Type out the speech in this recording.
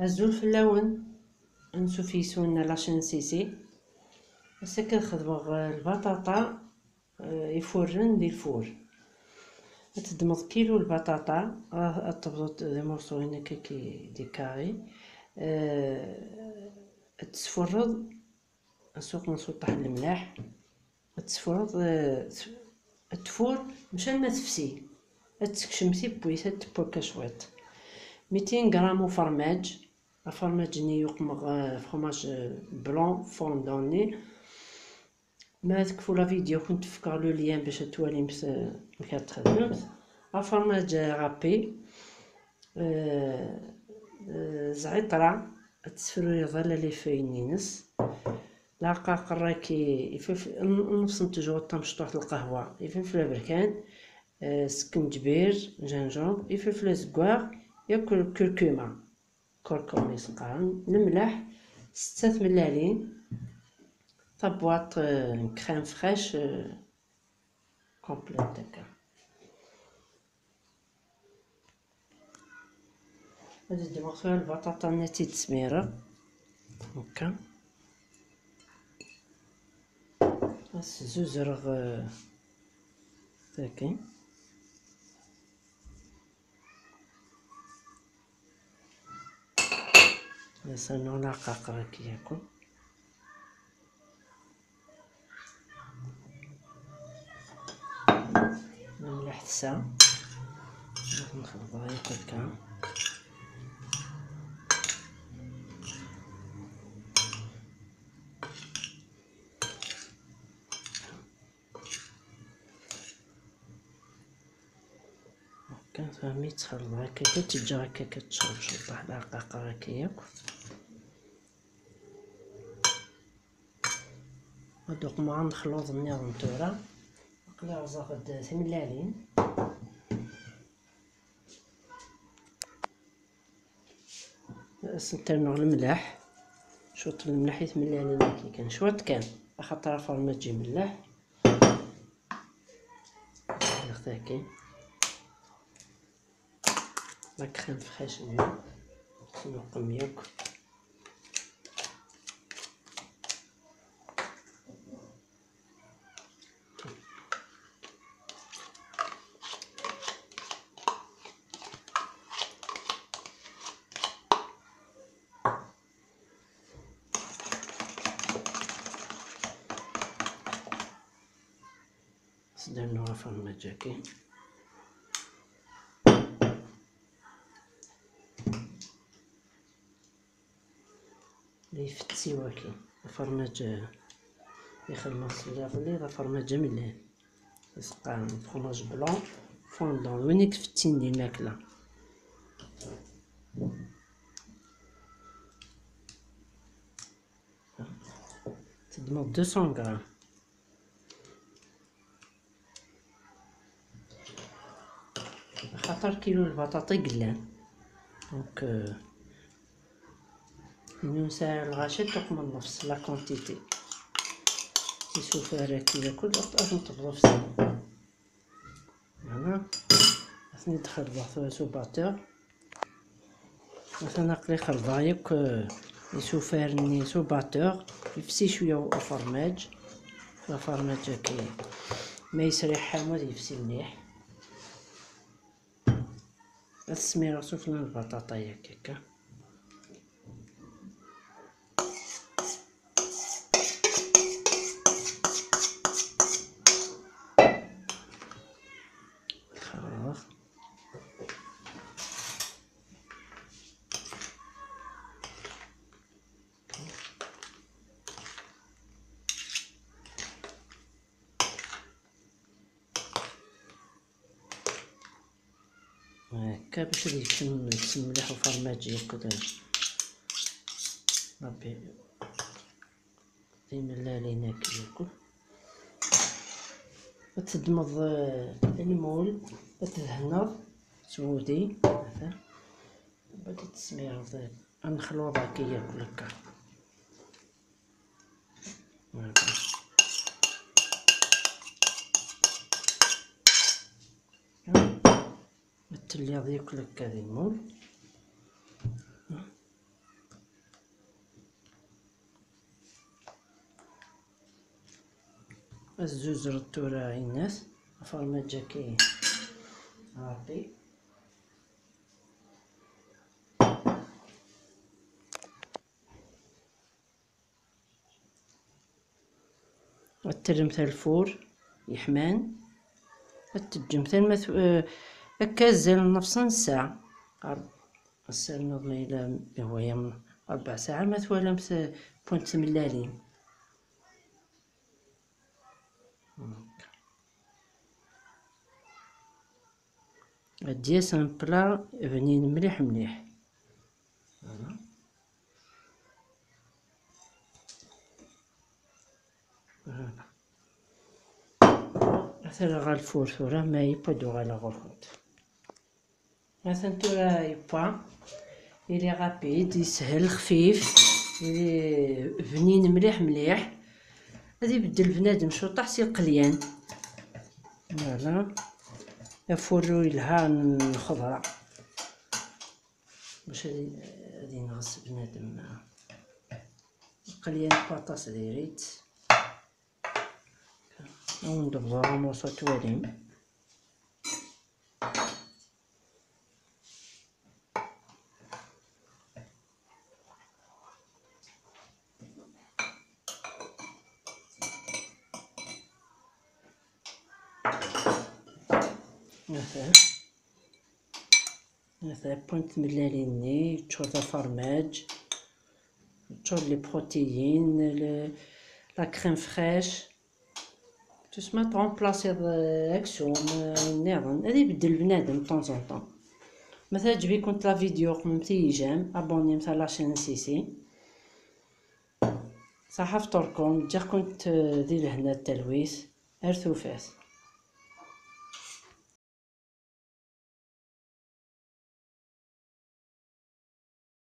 عزول في اللون نسوفيسونا لاشين سيسي. هسا كنخدمو البطاطا يفورن ديال الفور. تدمض كيلو البطاطا تبض دي مورسو هناك كي دي كاري. تسفرض نسوق نسطح الملاح تسفرض تفور مشان ما تفسي تكشمسي بويسه تبوكا شويط. 200 غرام فرماج الفرماج يقمغ فرماج بلون فوندوني. ما تكفو لا فيديو كنت تفكر لو ليان باش توالي كتخدمت الفرماج غابي. زعترة تسفرو ظل لي فاينينس لاقا راكي نفس نتجو طمشطوح القهوه يفلفل البركان سكنجبير جنجون يفلفل زكواغ ياكل كركمه كركم يسقان الملح 6 ملالين طبواط كريم فريش كومبليت هكا. هادي نديرو فيها البطاطا ناتي تسميره هكا بس زوج رغ ساكن. يسنو نقاق راكي ياكل الملح تسا نخلطها هكا. فهمي تخلط هكا تجي هكا كتشرب دقائق هكا ياكل. هادوك مع نخلوط النير نتورا نقليو زاخد 8 ملالين نترنو الملح شوط الملح 8 ملالين كي كان شوط كان خاطر الفرماج تجي ملح هكا لا كريم فريش نقم ياكل. درنا الفرماج هكا لي فتسي واكي الفرماج يخلص لي الفرماج مليح يسقى فرماج بلون فوندون وينك فتين ديال الماكله. تدمر 200 غرام خاطر كيلو البطاطا قلان دونك نساع الغاشي تقمن نفس لا كونتيتي يشوف راكي ياكل اش نطبخو في السن. هنا خاصني ندخل البطاطا سوباتور مثلا نقلي خربايك يسوفرني سوباتور يفسي شويه الفرماج الفرماج كي ما يسريح حامض يفسي مليح السميره صوفنا البطاطا هكا خلاص. هكا باش يكون مليح وفرماج ياكل ربي ديما ملالين هكا ياكل. تدمض المول تدهنض سودي هذا بدي تسمير نخلوط هكا ياكل هكا التلياض ياكل هكا المول الزوز ردو راه الناس الفرماج جا كاين ربي. الترم تاع الفور يحمان التجم تاع هكا زال نص ساعة الساعة نظن إلى هوايا من 4 ساعات مثلا بوينت تملالين. الدياس ان بلا بنين مليح مليح. مثلا غا الفور ثورة ما يبدو غالا غرفت مثلا تورا يبا إلي غابيد يسهل خفيف إلي بنين مليح مليح. هادي يبدل بنادم شطح سي القليان فوالا يفورو يلها الخضرة باش هادي نغص بنادم القليان باطاس دايريت أو ندبزو راموسا تواليم. مثلا بوينت ملاليني تشور فرماج تشور لي بروتيين لا كريم فريش تسمى ترومبلاسي اكسيوم نظن هادي يبدل بنادم طون زون طون. مثلا تجبي كنت لا فيديو قمتي جام ابوني مثلا لاشين سيسي صحة فطوركم جا كنت دير هنا التلويث ارثو فاس.